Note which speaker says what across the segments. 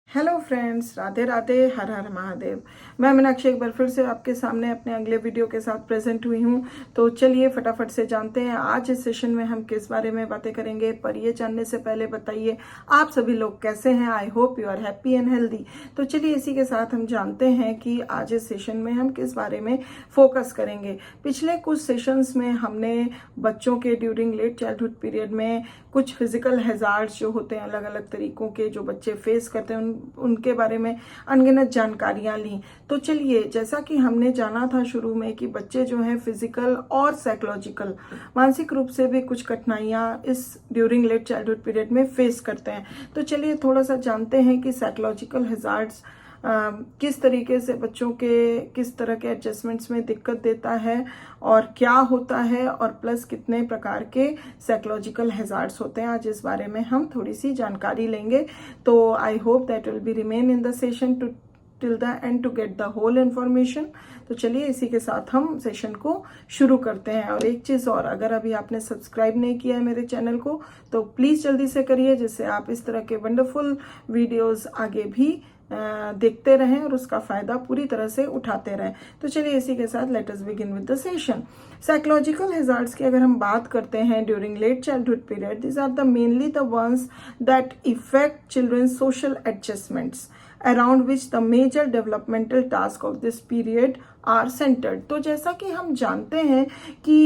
Speaker 1: Hello friends, Radhe Radhe, हर हर महादेव। मैं मीनाक्षी एक बार फिर से आपके सामने अपने अगले वीडियो के साथ प्रेजेंट हुई हूँ। तो चलिए फटाफट से जानते हैं आज इस सेशन में हम किस बारे में बातें करेंगे। पर ये जानने से पहले बताइए आप सभी लोग कैसे हैं। I hope you are happy and healthy. तो चलिए इसी के साथ हम जानते हैं कि आज इस सेशन में हम किस बारे में फोकस करेंगे। पिछले कुछ सेशंस में हमने बच्चों के ड्यूरिंग लेट चाइल्डहुड पीरियड में कुछ फिजिकल हैजार्ड्स जो होते हैं अलग अलग तरीकों के जो बच्चे फेस करते हैं उनके बारे में अनगिनत जानकारियां ली। तो चलिए, जैसा कि हमने जाना था शुरू में कि बच्चे जो हैं फिजिकल और साइकोलॉजिकल मानसिक रूप से भी कुछ कठिनाइयां इस ड्यूरिंग लेट चाइल्डहुड पीरियड में फेस करते हैं। तो चलिए थोड़ा सा जानते हैं कि साइकोलॉजिकल हैजार्ड्स किस तरीके से बच्चों के किस तरह के एडजस्टमेंट्स में दिक्कत देता है और क्या होता है, और प्लस कितने प्रकार के साइकोलॉजिकल हैजार्ड्स होते हैं। आज इस बारे में हम थोड़ी सी जानकारी लेंगे। तो I hope that will be remain in the session to till the end to get the whole information. तो चलिए इसी के साथ हम सेशन को शुरू करते हैं। और एक चीज़ और, अगर अभी आपने सब्सक्राइब नहीं किया है मेरे चैनल को तो प्लीज़ जल्दी से करिए, जिससे आप इस तरह के वंडरफुल वीडियोस आगे भी देखते रहें और उसका फायदा पूरी तरह से उठाते रहें। तो चलिए इसी के साथ let us begin with the session. Psychological hazards की अगर हम बात करते हैं during late childhood period, this are the mainly the ones that effect children's social adjustments around which the major developmental task of this period are centered। तो जैसा कि हम जानते हैं कि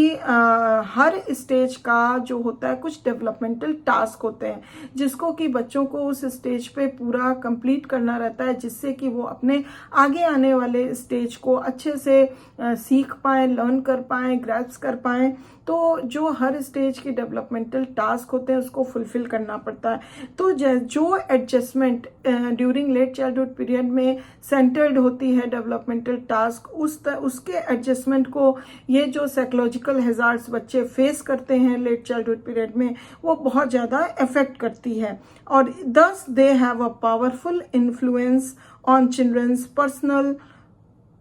Speaker 1: हर स्टेज का जो होता है कुछ डेवलपमेंटल टास्क होते हैं जिसको कि बच्चों को उस स्टेज पे पूरा कंप्लीट करना रहता है, जिससे कि वो अपने आगे आने वाले स्टेज को अच्छे से सीख पाएं, लर्न कर पाएं, ग्रैस्प कर पाएं। तो जो हर स्टेज के डेवलपमेंटल टास्क होते हैं उसको फुलफिल करना पड़ता है। तो जो adjustment during late childhood period में सेंटर्ड होती है डेवलपमेंटल टास्क, उसके एडजस्टमेंट को ये जो साइकोलॉजिकल हैजार्ड्स बच्चे फेस करते हैं लेट चाइल्डहुड पीरियड में वो बहुत ज़्यादा अफेक्ट करती है। और thus they have a powerful influence on children's personal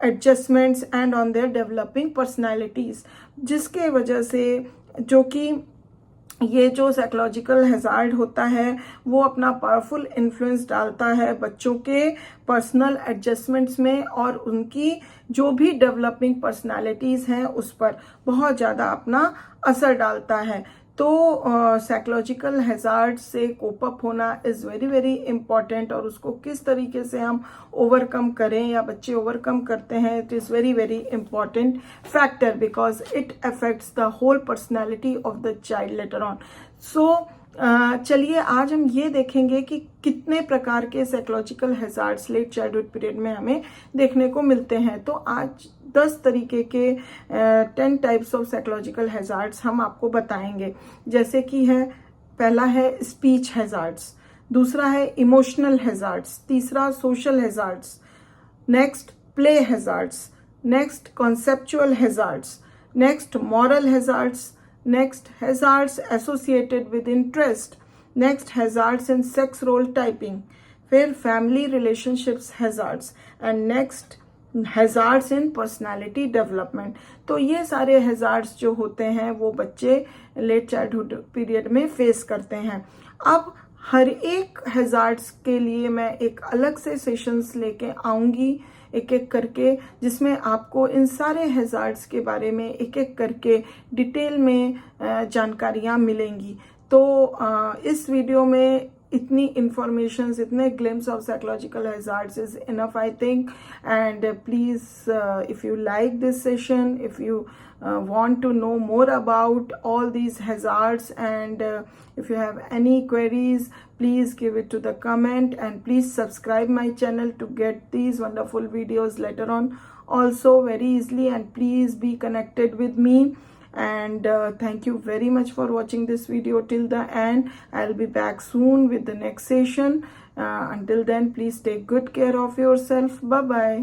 Speaker 1: adjustments and on their developing personalities, जिसके वजह से जो कि ये जो साइकोलॉजिकल हैजार्ड होता है वो अपना पावरफुल इन्फ्लुएंस डालता है बच्चों के पर्सनल एडजस्टमेंट्स में और उनकी जो भी डेवलपिंग पर्सनालिटीज़ हैं उस पर बहुत ज़्यादा अपना असर डालता है। तो साइकोलॉजिकल हैजार्ड से कोप अप होना इज़ वेरी वेरी इम्पॉर्टेंट, और उसको किस तरीके से हम ओवरकम करें या बच्चे ओवरकम करते हैं, it is very very important factor because it affects the whole personality of the child later on. So चलिए आज हम ये देखेंगे कि कितने प्रकार के psychological hazards late childhood period में हमें देखने को मिलते हैं। तो आज 10 तरीके के 10 टाइप्स ऑफ साइकोलॉजिकल हैजार्ड्स हम आपको बताएंगे। जैसे कि है, पहला है स्पीच हैजार्ड्स, दूसरा है इमोशनल हैजार्ड्स, तीसरा social hazards, next play hazards, next conceptual hazards, next moral hazards, next hazards associated with interest, next hazards in sex role typing, फिर family relationships hazards, and next hazards in personality development। तो ये सारे hazards जो होते हैं वो बच्चे late childhood period में फेस करते हैं। अब हर एक हैजार्ड्स के लिए मैं एक अलग से सेशंस लेके आऊंगी एक एक करके, जिसमें आपको इन सारे हैजार्ड्स के बारे में एक एक करके डिटेल में जानकारियाँ मिलेंगी। तो इस वीडियो में इतनी इंफॉर्मेशन, इतने glimpse of psychological hazards is enough I think. And please if you like this session, if you want to know more about all these hazards, and if you have any queries please give it to the comment, and please subscribe my channel to get these wonderful videos later on also very easily, and please be connected with me. And thank you very much for watching this video till the end. I'll be back soon with the next session. Until then, please take good care of yourself. Bye bye.